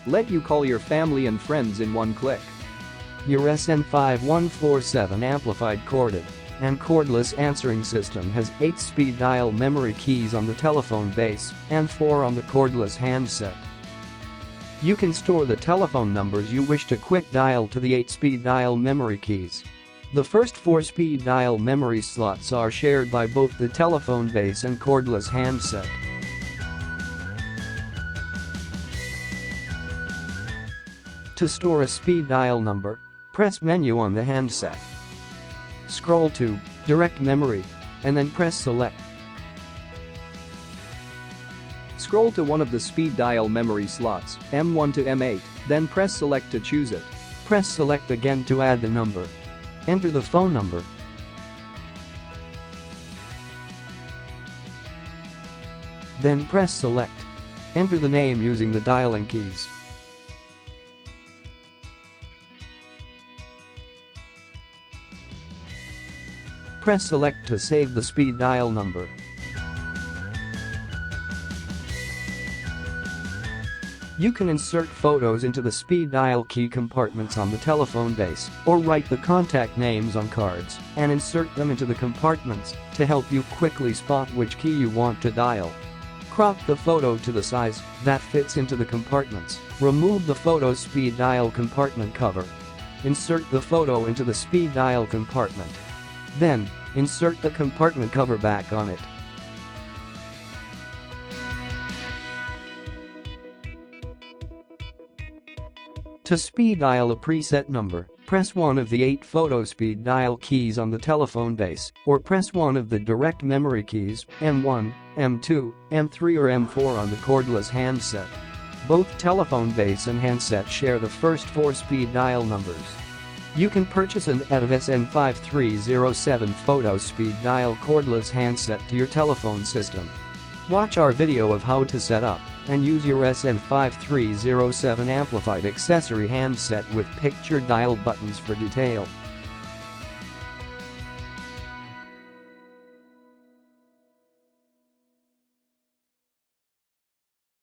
let you call your family and friends in one click. Your SN5147 amplified corded and cordless answering system has 8 speed dial memory keys on the telephone base and 4 on the cordless handset. You can store the telephone numbers you wish to quick dial to the 8 speed dial memory keys. The first 4 speed dial memory slots are shared by both the telephone base and cordless handset. To store a speed dial number, press Menu on the handset. Scroll to Direct Memory and then press Select. Scroll to one of the speed dial memory slots, M1 to M8, then press Select to choose it. Press Select again to add the number. Enter the phone number. Then press Select. Enter the name using the dialing keys. Press Select to save the speed dial number. You can insert photos into the speed dial key compartments on the telephone base or write the contact names on cards and insert them into the compartments to help you quickly spot which key you want to dial. Crop the photo to the size that fits into the compartments. Remove the photo's speed dial compartment cover. Insert the photo into the speed dial compartment. Then, insert the compartment cover back on it. To speed dial a preset number, press one of the 8 photo speed dial keys on the telephone base, or press one of the direct memory keys, M1, M2, M3 or M4 on the cordless handset. Both telephone base and handset share the first 4 speed dial numbers. You can purchase an SN5307 photo speed dial cordless handset to your telephone system. Watch our video of how to set up and use your SN5307 amplified accessory handset with picture dial buttons for detail.